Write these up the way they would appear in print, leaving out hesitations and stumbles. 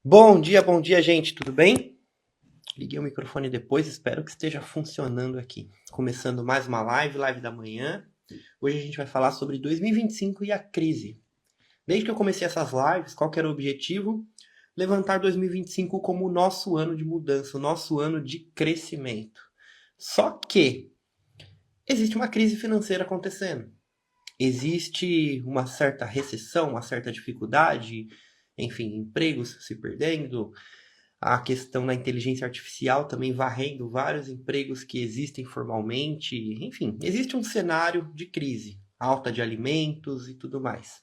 Bom dia, gente, tudo bem? Liguei o microfone depois, espero que esteja funcionando aqui. Começando mais uma live da manhã. Hoje a gente vai falar sobre 2025 e a crise. Desde que eu comecei essas lives, qual que era o objetivo? Levantar 2025 como o nosso ano de mudança, o nosso ano de crescimento. Só que existe uma crise financeira acontecendo. Existe uma certa recessão, uma certa dificuldade, enfim, empregos se perdendo, a questão da inteligência artificial também varrendo vários empregos que existem formalmente. Enfim, existe um cenário de crise, alta de alimentos e tudo mais.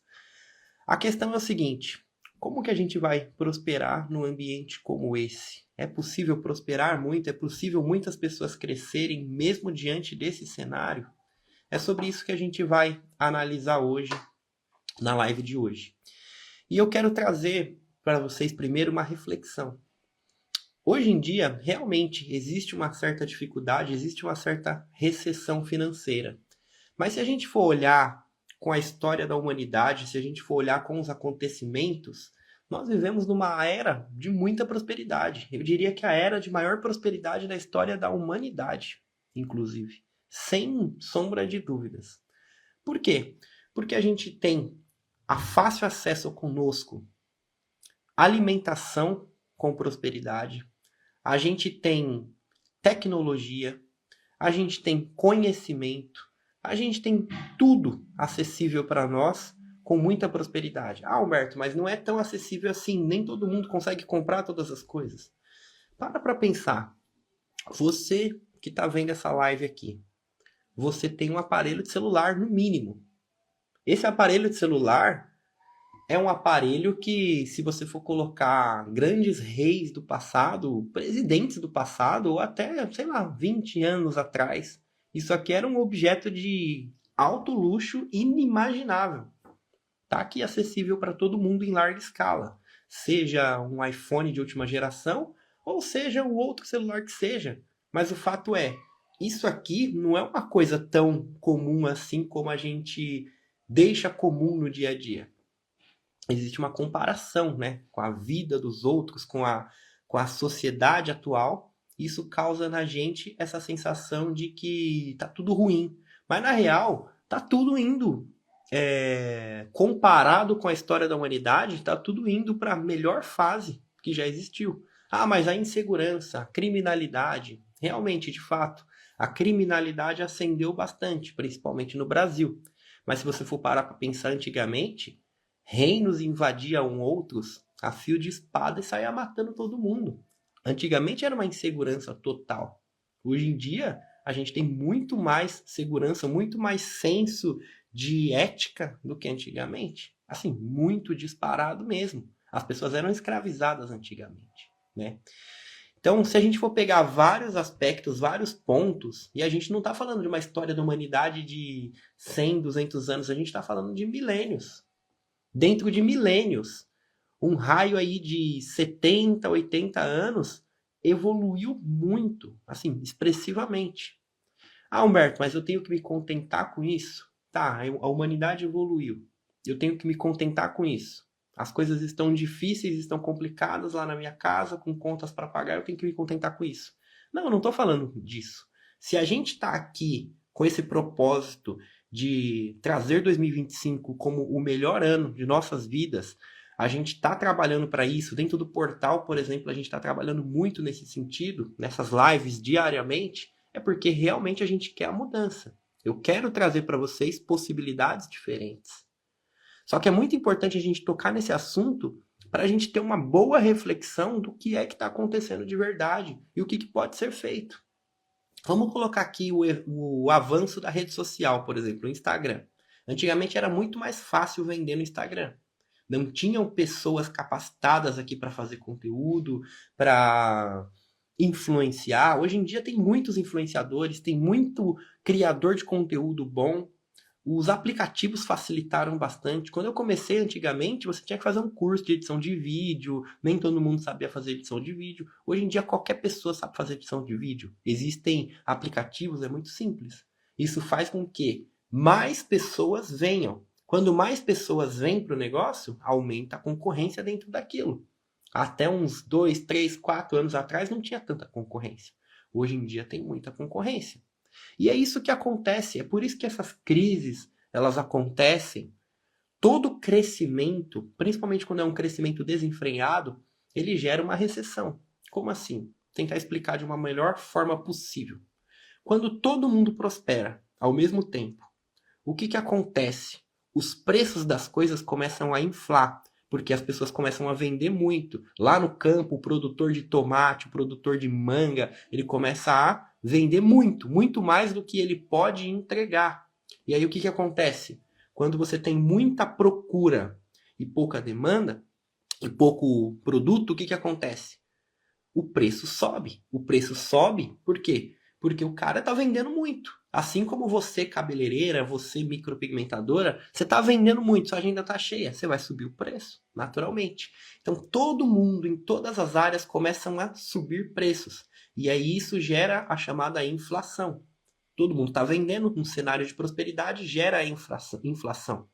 A questão é o seguinte: como que a gente vai prosperar num ambiente como esse? É possível prosperar muito? É possível muitas pessoas crescerem mesmo diante desse cenário? É sobre isso que a gente vai analisar hoje, na live de hoje. E eu quero trazer para vocês primeiro uma reflexão. Hoje em dia, realmente existe uma certa dificuldade, existe uma certa recessão financeira. Mas se a gente for olhar com a história da humanidade, se a gente for olhar com os acontecimentos, nós vivemos numa era de muita prosperidade. Eu diria que a era de maior prosperidade da história da humanidade, inclusive, sem sombra de dúvidas. Por quê? Porque a gente tem a fácil acesso conosco, alimentação com prosperidade, a gente tem tecnologia, a gente tem conhecimento, a gente tem tudo acessível para nós com muita prosperidade. Ah, Humberto, mas não é tão acessível assim, nem todo mundo consegue comprar todas as coisas. Para pensar. Você que está vendo essa live aqui, você tem um aparelho de celular no mínimo. Esse aparelho de celular é um aparelho que, se você for colocar grandes reis do passado, presidentes do passado, ou até, sei lá, 20 anos atrás, isso aqui era um objeto de alto luxo inimaginável. Está aqui acessível para todo mundo em larga escala. Seja um iPhone de última geração, ou seja o outro celular que seja. Mas o fato é, isso aqui não é uma coisa tão comum assim como a gente deixa comum no dia a dia. Existe uma comparação, né, com a vida dos outros, com a sociedade atual. Isso causa na gente essa sensação de que tá tudo ruim. Mas na real, tá tudo indo. Comparado com a história da humanidade, tá tudo indo para a melhor fase que já existiu. Ah, mas a insegurança, a criminalidade, realmente, de fato, a criminalidade ascendeu bastante, principalmente no Brasil. Mas se você for parar para pensar antigamente, reinos invadiam outros a fio de espada e saía matando todo mundo. Antigamente era uma insegurança total. Hoje em dia, a gente tem muito mais segurança, muito mais senso de ética do que antigamente. Assim, muito disparado mesmo. As pessoas eram escravizadas antigamente, né? Então, se a gente for pegar vários aspectos, vários pontos, e a gente não está falando de uma história da humanidade de 100, 200 anos, a gente está falando de milênios. Dentro de milênios, um raio aí de 70, 80 anos evoluiu muito, assim, expressivamente. Ah, Humberto, mas eu tenho que me contentar com isso? Tá, a humanidade evoluiu. Eu tenho que me contentar com isso. As coisas estão difíceis, estão complicadas lá na minha casa, com contas para pagar, eu tenho que me contentar com isso. Não, eu não estou falando disso. Se a gente está aqui com esse propósito de trazer 2025 como o melhor ano de nossas vidas, a gente está trabalhando para isso. Dentro do portal, por exemplo, a gente está trabalhando muito nesse sentido, nessas lives diariamente, é porque realmente a gente quer a mudança. Eu quero trazer para vocês possibilidades diferentes. Só que é muito importante a gente tocar nesse assunto para a gente ter uma boa reflexão do que é que está acontecendo de verdade e o que pode ser feito. Vamos colocar aqui o avanço da rede social, por exemplo, o Instagram. Antigamente era muito mais fácil vender no Instagram. Não tinham pessoas capacitadas aqui para fazer conteúdo, para influenciar. Hoje em dia tem muitos influenciadores, tem muito criador de conteúdo bom. Os aplicativos facilitaram bastante. Quando eu comecei antigamente, você tinha que fazer um curso de edição de vídeo, nem todo mundo sabia fazer edição de vídeo. Hoje em dia, qualquer pessoa sabe fazer edição de vídeo. Existem aplicativos, é muito simples. Isso faz com que mais pessoas venham. Quando mais pessoas vêm para o negócio, aumenta a concorrência dentro daquilo. Até uns 2, 3, 4 anos atrás não tinha tanta concorrência. Hoje em dia tem muita concorrência. E é isso que acontece, é por isso que essas crises, elas acontecem. Todo crescimento, principalmente quando é um crescimento desenfreado, ele gera uma recessão. Como assim? Tentar explicar de uma melhor forma possível. Quando todo mundo prospera ao mesmo tempo, o que acontece? Os preços das coisas começam a inflar, porque as pessoas começam a vender muito. Lá no campo, o produtor de tomate, o produtor de manga, ele começa a vender muito, muito mais do que ele pode entregar. E aí o que acontece? Quando você tem muita procura e pouca demanda, e pouco produto, o que acontece? O preço sobe. O preço sobe por quê? Porque o cara tá vendendo muito. Assim como você, cabeleireira, você, micropigmentadora, você tá vendendo muito, sua agenda tá cheia, você vai subir o preço, naturalmente. Então, todo mundo, em todas as áreas, começam a subir preços. E aí isso gera a chamada inflação. Todo mundo está vendendo, um cenário de prosperidade gera inflação.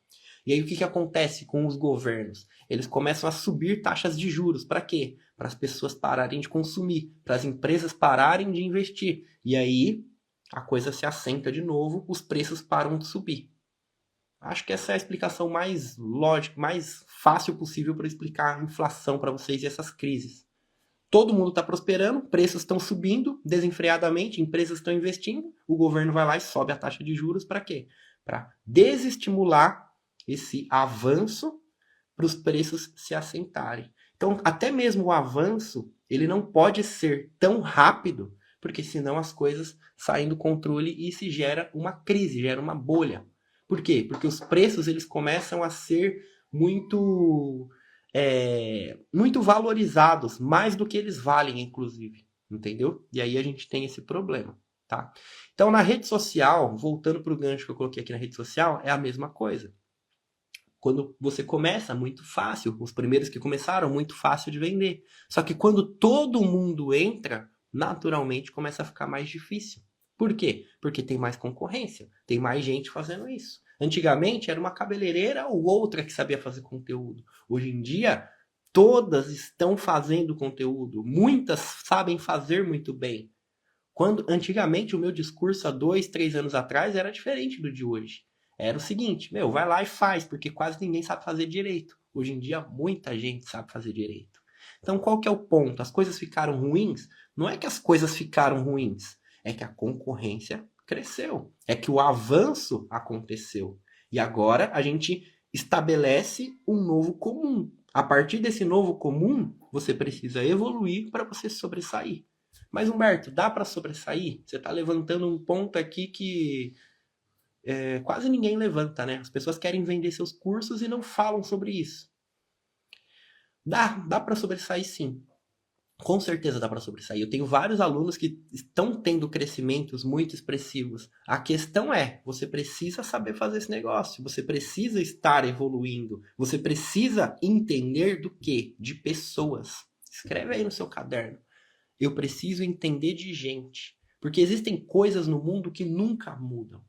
E aí o que acontece com os governos? Eles começam a subir taxas de juros. Para quê? Para as pessoas pararem de consumir, para as empresas pararem de investir. E aí a coisa se assenta de novo, os preços param de subir. Acho que essa é a explicação mais lógica, mais fácil possível para explicar a inflação para vocês e essas crises. Todo mundo está prosperando, preços estão subindo desenfreadamente, empresas estão investindo, o governo vai lá e sobe a taxa de juros para quê? Para desestimular esse avanço para os preços se assentarem. Então, até mesmo o avanço, ele não pode ser tão rápido, porque senão as coisas saem do controle e se gera uma crise, gera uma bolha. Por quê? Porque os preços eles começam a ser muito muito valorizados, mais do que eles valem, inclusive, entendeu? E aí a gente tem esse problema, tá? Então, na rede social, voltando para o gancho que eu coloquei aqui na rede social, é a mesma coisa. Quando você começa, muito fácil. Os primeiros que começaram, muito fácil de vender. Só que quando todo mundo entra, naturalmente começa a ficar mais difícil. Por quê? Porque tem mais concorrência, tem mais gente fazendo isso. Antigamente era uma cabeleireira ou outra que sabia fazer conteúdo. Hoje em dia, todas estão fazendo conteúdo. Muitas sabem fazer muito bem. Quando antigamente o meu discurso há 2, 3 anos atrás era diferente do de hoje. Era o seguinte, meu, vai lá e faz, porque quase ninguém sabe fazer direito. Hoje em dia muita gente sabe fazer direito. Então qual que é o ponto? As coisas ficaram ruins? Não é que as coisas ficaram ruins, é que a concorrência cresceu, é que o avanço aconteceu. E agora a gente estabelece um novo comum. A partir desse novo comum, você precisa evoluir para você sobressair. Mas, Humberto, dá para sobressair? Você está levantando um ponto aqui que quase ninguém levanta, né? As pessoas querem vender seus cursos e não falam sobre isso. Dá para sobressair sim. Com certeza dá para sobressair. Eu tenho vários alunos que estão tendo crescimentos muito expressivos. A questão é, você precisa saber fazer esse negócio, você precisa estar evoluindo, você precisa entender do quê? De pessoas. Escreve aí no seu caderno. Eu preciso entender de gente. Porque existem coisas no mundo que nunca mudam.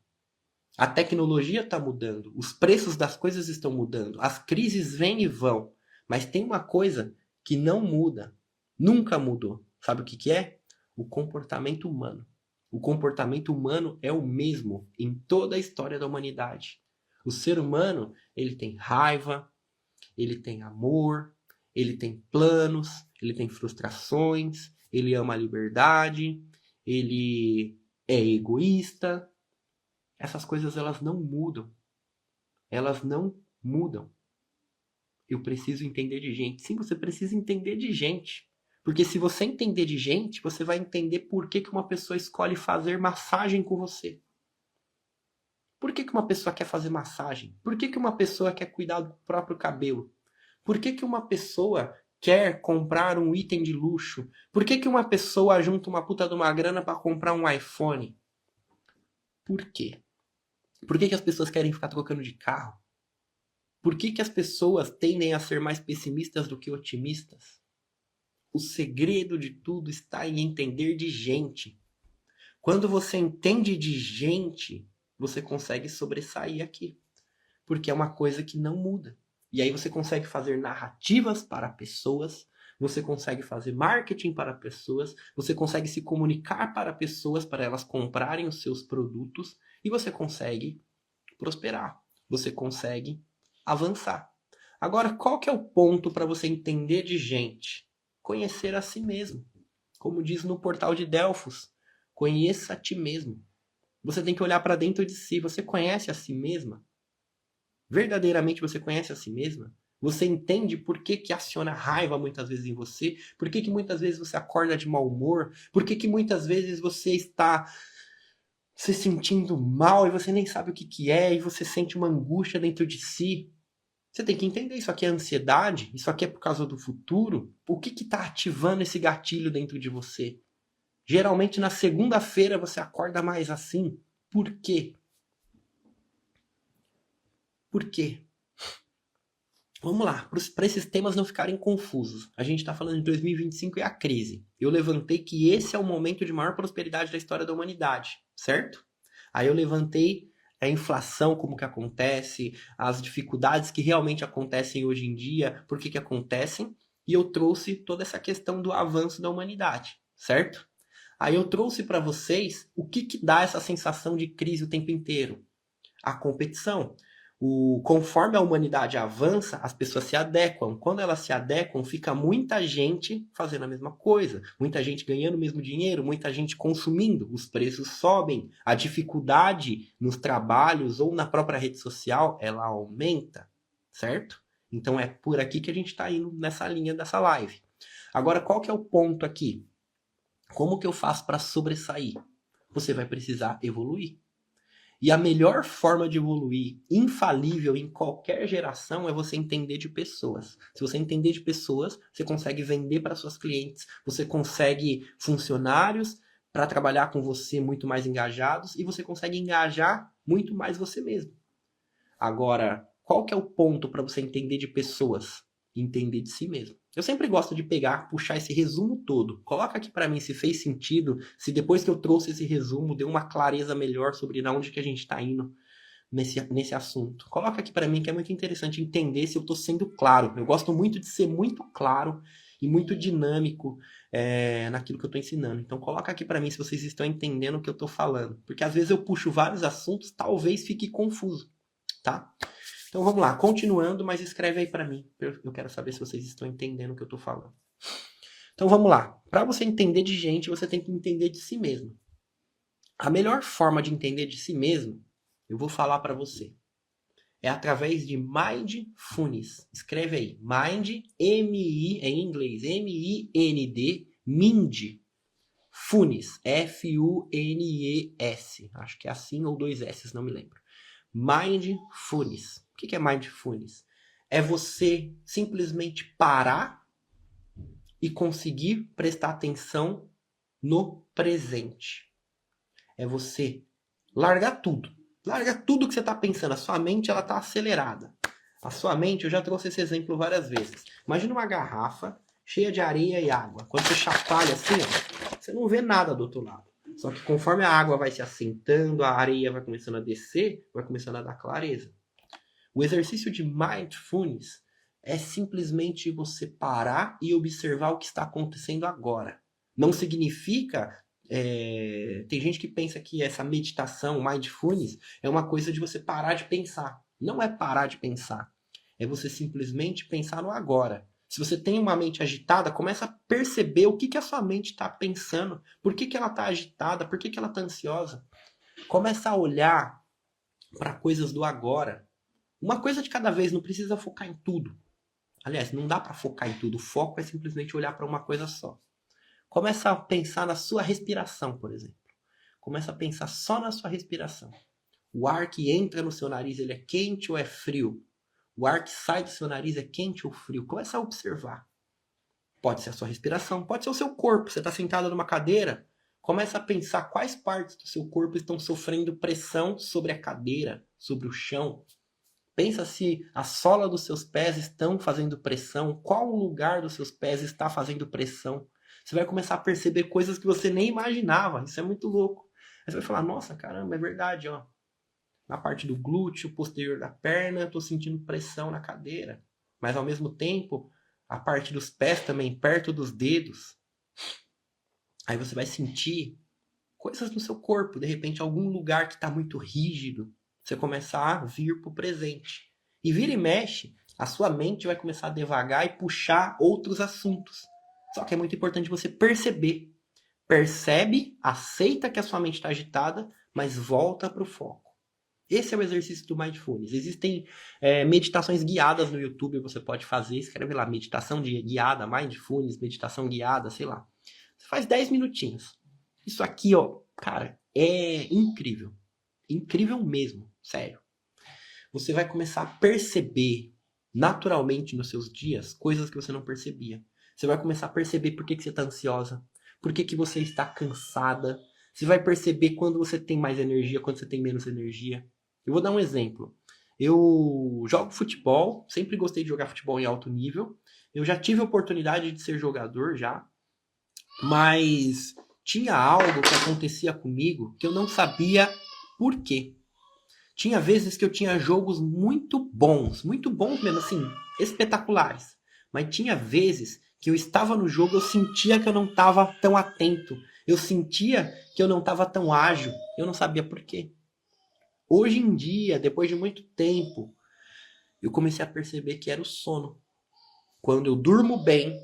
A tecnologia está mudando, os preços das coisas estão mudando, as crises vêm e vão. Mas tem uma coisa que não muda, nunca mudou. Sabe o que é? O comportamento humano. O comportamento humano é o mesmo em toda a história da humanidade. O ser humano, ele tem raiva, ele tem amor, ele tem planos, ele tem frustrações, ele ama a liberdade, ele é egoísta. Essas coisas elas não mudam. Elas não mudam. Eu preciso entender de gente. Sim, você precisa entender de gente. Porque se você entender de gente, você vai entender por que uma pessoa escolhe fazer massagem com você. Por que uma pessoa quer fazer massagem? Por que uma pessoa quer cuidar do próprio cabelo? Por que uma pessoa quer comprar um item de luxo? Por que uma pessoa junta uma puta de uma grana para comprar um iPhone? Por quê? Por que as pessoas querem ficar trocando de carro? Por que as pessoas tendem a ser mais pessimistas do que otimistas? O segredo de tudo está em entender de gente. Quando você entende de gente, você consegue sobressair aqui. Porque é uma coisa que não muda. E aí você consegue fazer narrativas para pessoas, você consegue fazer marketing para pessoas, você consegue se comunicar para pessoas para elas comprarem os seus produtos e você consegue prosperar, você consegue avançar. Agora, qual que é o ponto para você entender de gente? Conhecer a si mesmo. Como diz no portal de Delfos, conheça a ti mesmo. Você tem que olhar para dentro de si. Você conhece a si mesma? Verdadeiramente você conhece a si mesma? Você entende por que que aciona raiva muitas vezes em você? Por que que muitas vezes você acorda de mau humor? Por que que muitas vezes você está se sentindo mal e você nem sabe o que que é e você sente uma angústia dentro de si? Você tem que entender, isso aqui é ansiedade? Isso aqui é por causa do futuro? O que que está ativando esse gatilho dentro de você? Geralmente na segunda-feira você acorda mais assim. Por quê? Por quê? Vamos lá, para esses temas não ficarem confusos. A gente está falando de 2025 e a crise. Eu levantei que esse é o momento de maior prosperidade da história da humanidade, certo? Aí eu levantei a inflação, como que acontece, as dificuldades que realmente acontecem hoje em dia, por que que acontecem, e eu trouxe toda essa questão do avanço da humanidade, certo? Aí eu trouxe para vocês o que que dá essa sensação de crise o tempo inteiro. A competição. Conforme a humanidade avança, as pessoas se adequam. Quando elas se adequam, fica muita gente fazendo a mesma coisa, muita gente ganhando o mesmo dinheiro, muita gente consumindo, os preços sobem, a dificuldade nos trabalhos ou na própria rede social, ela aumenta, certo? Então é por aqui que a gente está indo nessa linha dessa live. Agora, qual que é o ponto aqui? Como que eu faço para sobressair? Você vai precisar evoluir. E a melhor forma de evoluir, infalível em qualquer geração, é você entender de pessoas. Se você entender de pessoas, você consegue vender para suas clientes, você consegue funcionários para trabalhar com você muito mais engajados e você consegue engajar muito mais você mesmo. Agora, qual que é o ponto para você entender de pessoas? Entender de si mesmo. Eu sempre gosto de pegar, puxar esse resumo todo. Coloca aqui para mim se fez sentido, se depois que eu trouxe esse resumo deu uma clareza melhor sobre onde que a gente está indo nesse assunto. Coloca aqui para mim que é muito interessante entender se eu estou sendo claro. Eu gosto muito de ser muito claro e muito dinâmico naquilo que eu estou ensinando. Então coloca aqui para mim se vocês estão entendendo o que eu estou falando. Porque às vezes eu puxo vários assuntos, talvez fique confuso. Tá? Então vamos lá, continuando, mas escreve aí para mim. Eu quero saber se vocês estão entendendo o que eu estou falando. Então vamos lá. Para você entender de gente, você tem que entender de si mesmo. A melhor forma de entender de si mesmo, eu vou falar para você, é através de Mindfulness. Escreve aí, Mind, M-I, em inglês, M-I-N-D, Mindfulness, F-U-N-E-S. Acho que é assim ou dois S, não me lembro. Mindfulness. O que é Mindfulness? É você simplesmente parar e conseguir prestar atenção no presente. É você largar tudo. Larga tudo que você está pensando. A sua mente ela está acelerada. A sua mente, eu já trouxe esse exemplo várias vezes. Imagina uma garrafa cheia de areia e água. Quando você chacoalha assim, ó, você não vê nada do outro lado. Só que conforme a água vai se assentando, a areia vai começando a descer, vai começando a dar clareza. O exercício de mindfulness é simplesmente você parar e observar o que está acontecendo agora. Não significa... tem gente que pensa que essa meditação, mindfulness, é uma coisa de você parar de pensar. Não é parar de pensar. É você simplesmente pensar no agora. Se você tem uma mente agitada, começa a perceber o que, que a sua mente está pensando. Por que, que ela está agitada? Por que, que ela está ansiosa? Começa a olhar para coisas do agora. Uma coisa de cada vez, não precisa focar em tudo. Aliás, não dá para focar em tudo. O foco é simplesmente olhar para uma coisa só. Começa a pensar na sua respiração, por exemplo. Começa a pensar só na sua respiração. O ar que entra no seu nariz, ele é quente ou é frio? O ar que sai do seu nariz é quente ou frio? Começa a observar. Pode ser a sua respiração, pode ser o seu corpo. Você está sentado numa cadeira, começa a pensar quais partes do seu corpo estão sofrendo pressão sobre a cadeira, sobre o chão. Pensa se a sola dos seus pés estão fazendo pressão, qual lugar dos seus pés está fazendo pressão. Você vai começar a perceber coisas que você nem imaginava. Isso é muito louco. Aí você vai falar, nossa, caramba, é verdade, ó. Na parte do glúteo posterior da perna, eu estou sentindo pressão na cadeira. Mas ao mesmo tempo, a parte dos pés também, perto dos dedos. Aí você vai sentir coisas no seu corpo, de repente algum lugar que está muito rígido, você começa a vir para o presente. E vira e mexe, a sua mente vai começar a devagar e puxar outros assuntos. Só que é muito importante você perceber. Percebe, aceita que a sua mente está agitada, mas volta para o foco. Esse é o exercício do Mindfulness. Existem meditações guiadas no YouTube, você pode fazer, escreve lá, meditação guiada, Mindfulness, meditação guiada, sei lá. Você faz 10 minutinhos. Isso aqui, ó, cara, é incrível. Incrível mesmo, sério. Você vai começar a perceber naturalmente nos seus dias coisas que você não percebia. Você vai começar a perceber por que você está ansiosa, por que você está cansada. Você vai perceber quando você tem mais energia, quando você tem menos energia. Eu vou dar um exemplo. Eu jogo futebol, sempre gostei de jogar futebol em alto nível. Eu já tive a oportunidade de ser jogador já, mas tinha algo que acontecia comigo que eu não sabia por quê. Tinha vezes que eu tinha jogos muito bons mesmo, assim, espetaculares. Mas tinha vezes que eu estava no jogo, eu sentia que eu não estava tão atento. Eu sentia que eu não estava tão ágil. Eu não sabia por quê. Hoje em dia, depois de muito tempo, eu comecei a perceber que era o sono. Quando eu durmo bem,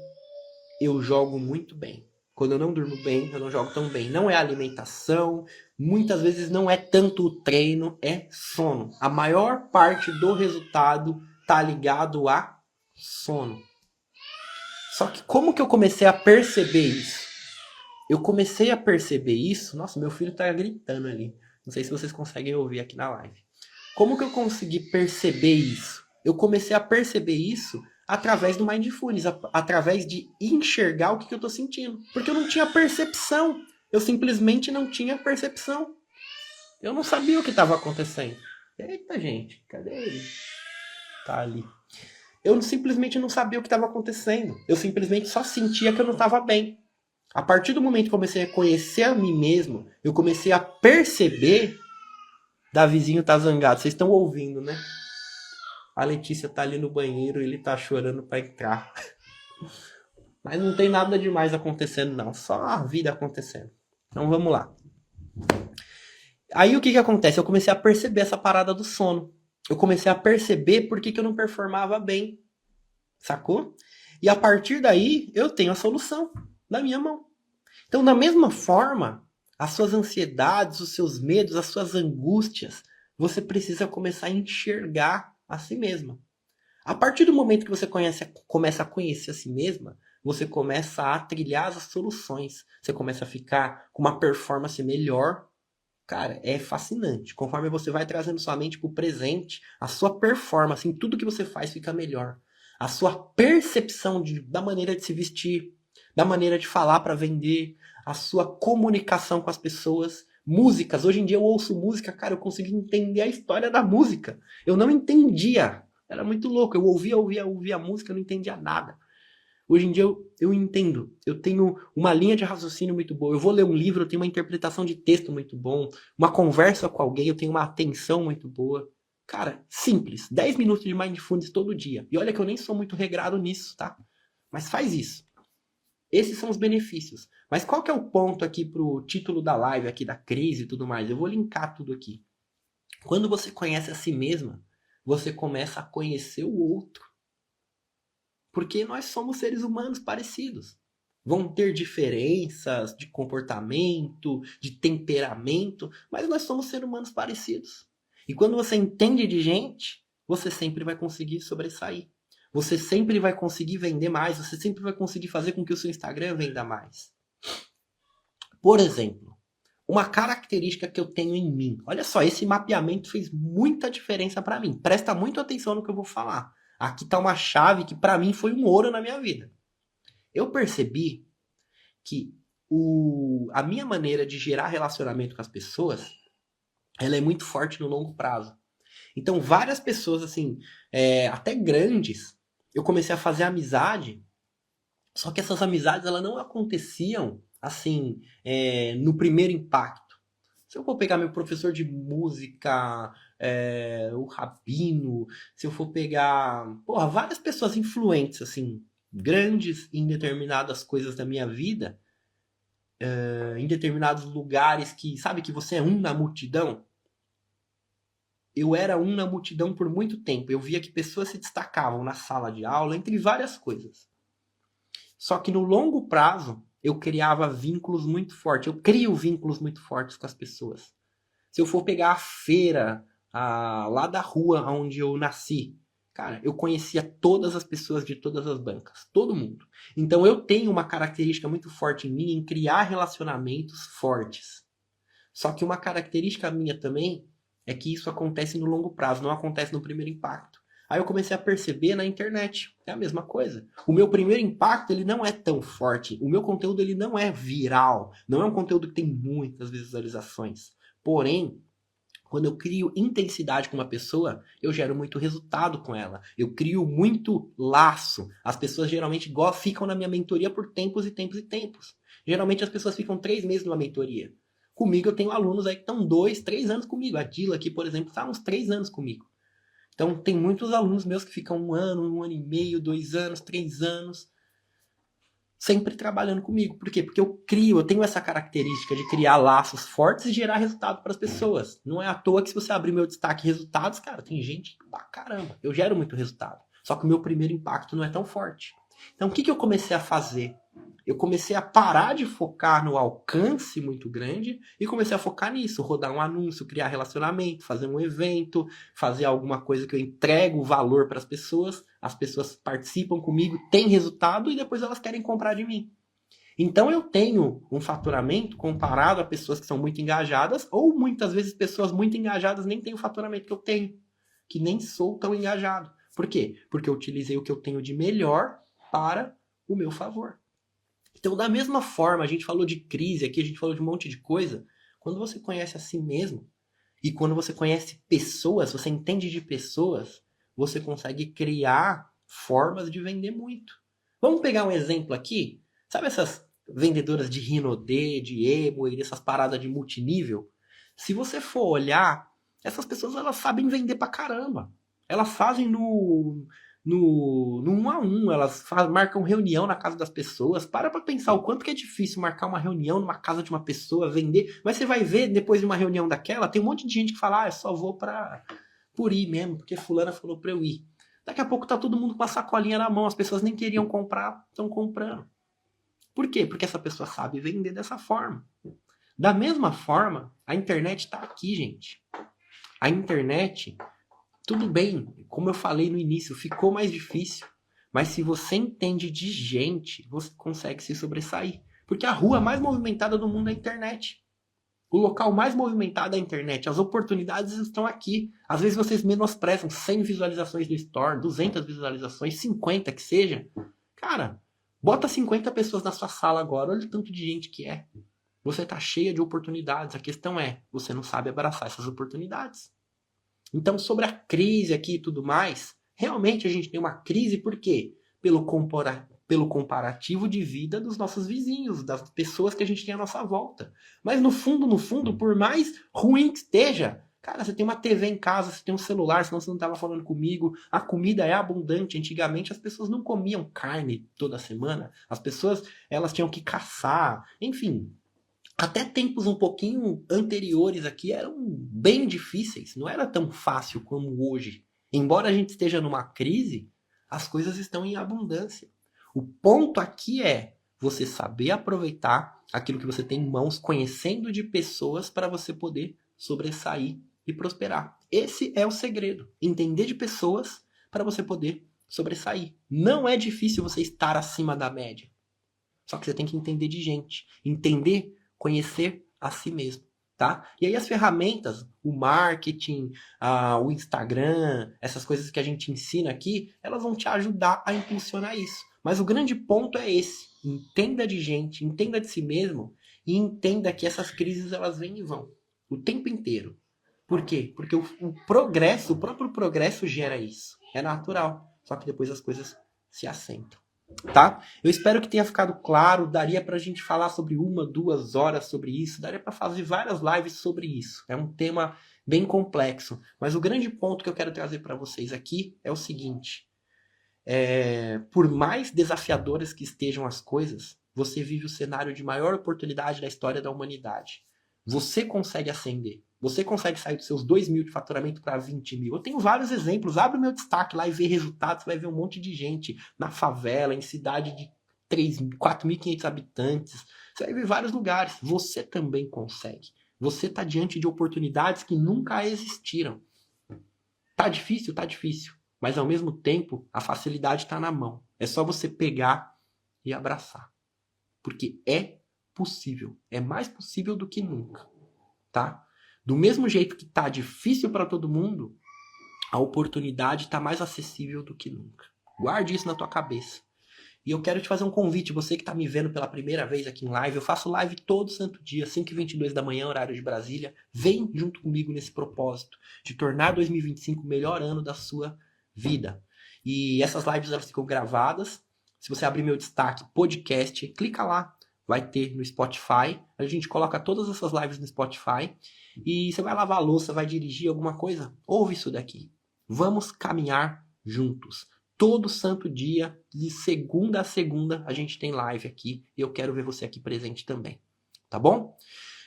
eu jogo muito bem. Quando eu não durmo bem, eu não jogo tão bem. Não é alimentação, muitas vezes não é tanto o treino, é sono. A maior parte do resultado tá ligado a sono. Só que como que eu comecei a perceber isso? Eu comecei a perceber isso... Nossa, meu filho tá gritando ali. Não sei se vocês conseguem ouvir aqui na live. Como que eu consegui perceber isso? Eu comecei a perceber isso através do Mindfulness, através de enxergar o que eu tô sentindo. Porque eu não tinha percepção. Eu simplesmente não tinha percepção. Eu não sabia o que estava acontecendo. Eita, gente, cadê ele? Tá ali. Eu simplesmente não sabia o que estava acontecendo. Eu simplesmente só sentia que eu não estava bem. A partir do momento que eu comecei a conhecer a mim mesmo, eu comecei a perceber... Davizinho tá zangado. Vocês estão ouvindo, né? A Letícia tá ali no banheiro e ele tá chorando pra entrar. Mas não tem nada demais acontecendo, não. Só a vida acontecendo. Então vamos lá. Aí o que acontece? Eu comecei a perceber essa parada do sono. Eu comecei a perceber por que eu não performava bem. Sacou? E a partir daí, eu tenho a solução na minha mão. Então, da mesma forma, as suas ansiedades, os seus medos, as suas angústias, você precisa começar a enxergar a si mesma. A partir do momento que você começa a conhecer a si mesma, você começa a trilhar as soluções. Você começa a ficar com uma performance melhor. Cara, é fascinante. Conforme você vai trazendo sua mente para o presente, a sua performance em tudo que você faz fica melhor. A sua percepção da maneira de se vestir, da maneira de falar para vender, a sua comunicação com as pessoas, músicas. Hoje em dia eu ouço música, cara, eu consigo entender a história da música. Eu não entendia. Era muito louco. Eu ouvia a música, eu não entendia nada. Hoje em dia eu entendo. Eu tenho uma linha de raciocínio muito boa. Eu vou ler um livro, eu tenho uma interpretação de texto muito bom. Uma conversa com alguém, eu tenho uma atenção muito boa. Cara, simples. 10 minutos de Mindfulness todo dia. E olha que eu nem sou muito regrado nisso, tá? Mas faz isso. Esses são os benefícios. Mas qual que é o ponto aqui pro título da live, aqui da crise e tudo mais? Eu vou linkar tudo aqui. Quando você conhece a si mesma, você começa a conhecer o outro. Porque nós somos seres humanos parecidos. Vão ter diferenças de comportamento, de temperamento, mas nós somos seres humanos parecidos. E quando você entende de gente, você sempre vai conseguir sobressair. Você sempre vai conseguir vender mais, você sempre vai conseguir fazer com que o seu Instagram venda mais. Por exemplo, uma característica que eu tenho em mim. Olha só, esse mapeamento fez muita diferença para mim. Presta muito atenção no que eu vou falar. Aqui tá uma chave que para mim foi um ouro na minha vida. Eu percebi que a minha maneira de gerar relacionamento com as pessoas, ela é muito forte no longo prazo. Então, várias pessoas, assim, até grandes, eu comecei a fazer amizade, só que essas amizades, elas não aconteciam, assim, no primeiro impacto. Se eu for pegar meu professor de música, o Rabino, se eu for pegar, porra, várias pessoas influentes, assim, grandes em determinadas coisas da minha vida, em determinados lugares que, sabe, que você é um na multidão. Eu era um na multidão por muito tempo. Eu via que pessoas se destacavam na sala de aula, entre várias coisas. Só que no longo prazo, eu criava vínculos muito fortes. Eu crio vínculos muito fortes com as pessoas. Se eu for pegar a feira lá da rua onde eu nasci, cara, eu conhecia todas as pessoas de todas as bancas. Todo mundo. Então eu tenho uma característica muito forte em mim em criar relacionamentos fortes. Só que uma característica minha também é que isso acontece no longo prazo, não acontece no primeiro impacto. Aí eu comecei a perceber na internet, é a mesma coisa. O meu primeiro impacto, ele não é tão forte. O meu conteúdo, ele não é viral. Não é um conteúdo que tem muitas visualizações. Porém, quando eu crio intensidade com uma pessoa, eu gero muito resultado com ela. Eu crio muito laço. As pessoas geralmente ficam na minha mentoria por tempos e tempos e tempos. Geralmente as pessoas ficam 3 meses numa mentoria. Comigo eu tenho alunos aí que estão 2, 3 anos comigo. A Dila aqui, por exemplo, está uns 3 anos comigo. Então tem muitos alunos meus que ficam 1 ano, 1 ano e meio, 2 anos, 3 anos, sempre trabalhando comigo. Por quê? Porque eu tenho essa característica de criar laços fortes e gerar resultado para as pessoas. Não é à toa que se você abrir meu destaque resultados, cara, tem gente pra caramba. Eu gero muito resultado. Só que o meu primeiro impacto não é tão forte. Então o que eu comecei a fazer? Eu comecei a parar de focar no alcance muito grande e comecei a focar nisso, rodar um anúncio, criar relacionamento, fazer um evento, fazer alguma coisa que eu entrego valor para as pessoas participam comigo, têm resultado e depois elas querem comprar de mim. Então eu tenho um faturamento comparado a pessoas que são muito engajadas ou muitas vezes pessoas muito engajadas nem têm o faturamento que eu tenho, que nem sou tão engajado. Por quê? Porque eu utilizei o que eu tenho de melhor para o meu favor. Então, da mesma forma, a gente falou de crise aqui, a gente falou de um monte de coisa. Quando você conhece a si mesmo e quando você conhece pessoas, você entende de pessoas, você consegue criar formas de vender muito. Vamos pegar um exemplo aqui? Sabe essas vendedoras de Rinodê, de Emo e dessas paradas de multinível? Se você for olhar, essas pessoas elas sabem vender pra caramba. Elas fazem no 1 a 1, elas marcam reunião na casa das pessoas. Para pra pensar o quanto que é difícil marcar uma reunião numa casa de uma pessoa, vender. Mas você vai ver, depois de uma reunião daquela, tem um monte de gente que fala, eu só vou por ir mesmo, porque fulana falou pra eu ir. Daqui a pouco tá todo mundo com a sacolinha na mão, as pessoas nem queriam comprar, estão comprando. Por quê? Porque essa pessoa sabe vender dessa forma. Da mesma forma, a internet tá aqui, gente. A internet, tudo bem, como eu falei no início, ficou mais difícil. Mas se você entende de gente, você consegue se sobressair. Porque a rua mais movimentada do mundo é a internet. O local mais movimentado é a internet. As oportunidades estão aqui. Às vezes vocês menosprezam 100 visualizações no Store, 200 visualizações, 50 que seja. Cara, bota 50 pessoas na sua sala agora. Olha o tanto de gente que é. Você tá cheia de oportunidades. A questão é, você não sabe abraçar essas oportunidades. Então, sobre a crise aqui e tudo mais, realmente a gente tem uma crise por quê? Pelo comparativo de vida dos nossos vizinhos, das pessoas que a gente tem à nossa volta. Mas no fundo, por mais ruim que esteja, cara, você tem uma TV em casa, você tem um celular, senão você não estava falando comigo, a comida é abundante. Antigamente as pessoas não comiam carne toda semana, as pessoas elas tinham que caçar, enfim. Até tempos um pouquinho anteriores aqui eram bem difíceis, não era tão fácil como hoje. Embora a gente esteja numa crise, as coisas estão em abundância. O ponto aqui é você saber aproveitar aquilo que você tem em mãos, conhecendo de pessoas para você poder sobressair e prosperar. Esse é o segredo. Entender de pessoas para você poder sobressair. Não é difícil você estar acima da média. Só que você tem que entender de gente. Entender, conhecer a si mesmo. Tá? E aí as ferramentas, o marketing, o Instagram, essas coisas que a gente ensina aqui, elas vão te ajudar a impulsionar isso. Mas o grande ponto é esse. Entenda de gente, entenda de si mesmo e entenda que essas crises elas vêm e vão. O tempo inteiro. Por quê? Porque o progresso, o próprio progresso gera isso. É natural. Só que depois as coisas se assentam. Tá? Eu espero que tenha ficado claro. Daria pra gente falar sobre 1, 2 horas sobre isso. Daria pra fazer várias lives sobre isso. É um tema bem complexo. Mas o grande ponto que eu quero trazer pra vocês aqui é o seguinte. Por mais desafiadoras que estejam as coisas, você vive o cenário de maior oportunidade da história da humanidade. Você consegue ascender. Você consegue sair dos seus 2 mil de faturamento para 20 mil. Eu tenho vários exemplos. Abre o meu destaque lá e vê resultados. Você vai ver um monte de gente na favela, em cidade de 4.500 habitantes. Você vai ver vários lugares. Você também consegue. Você está diante de oportunidades que nunca existiram. Tá difícil? Tá difícil. Mas ao mesmo tempo, a facilidade está na mão. É só você pegar e abraçar. Porque é possível. É mais possível do que nunca. Tá? Do mesmo jeito que tá difícil para todo mundo, a oportunidade está mais acessível do que nunca. Guarde isso na tua cabeça. E eu quero te fazer um convite, você que está me vendo pela primeira vez aqui em live, eu faço live todo santo dia, 5h22 da manhã, horário de Brasília. Vem junto comigo nesse propósito, de tornar 2025 o melhor ano da sua vida. E essas lives elas ficam gravadas. Se você abrir meu destaque, podcast, clica lá, vai ter no Spotify. A gente coloca todas essas lives no Spotify. E você vai lavar a louça, vai dirigir alguma coisa, ouve isso daqui. Vamos caminhar juntos. Todo santo dia, de segunda a segunda, a gente tem live aqui. E eu quero ver você aqui presente também. Tá bom?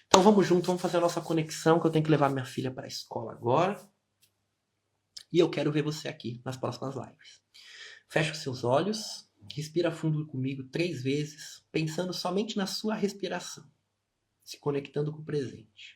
Então vamos junto, vamos fazer a nossa conexão, que eu tenho que levar minha filha para a escola agora. E eu quero ver você aqui nas próximas lives. Fecha os seus olhos, respira fundo comigo 3 vezes, pensando somente na sua respiração, se conectando com o presente.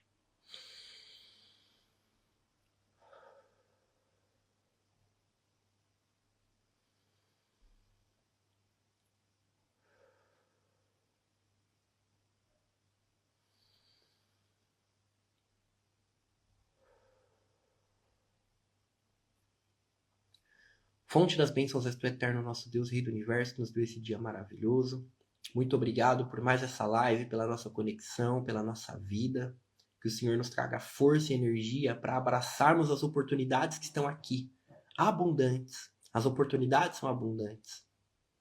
Fonte das bênçãos és tu, eterno nosso Deus, Rei do Universo, que nos deu esse dia maravilhoso. Muito obrigado por mais essa live, pela nossa conexão, pela nossa vida. Que o Senhor nos traga força e energia para abraçarmos as oportunidades que estão aqui, abundantes. As oportunidades são abundantes.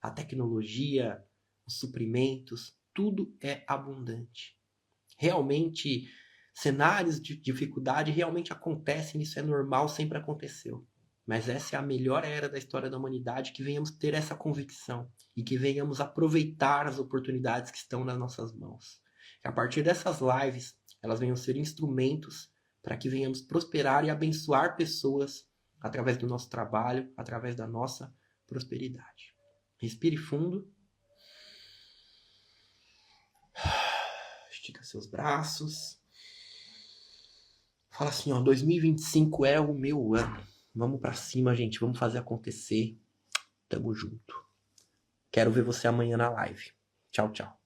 A tecnologia, os suprimentos, tudo é abundante. Realmente, cenários de dificuldade realmente acontecem, isso é normal, sempre aconteceu. Mas essa é a melhor era da história da humanidade, que venhamos ter essa convicção e que venhamos aproveitar as oportunidades que estão nas nossas mãos. Que a partir dessas lives, elas venham ser instrumentos para que venhamos prosperar e abençoar pessoas através do nosso trabalho, através da nossa prosperidade. Respire fundo. Estica seus braços. Fala assim, ó, 2025 é o meu ano. Vamos pra cima, gente. Vamos fazer acontecer. Tamo junto. Quero ver você amanhã na live. Tchau, tchau.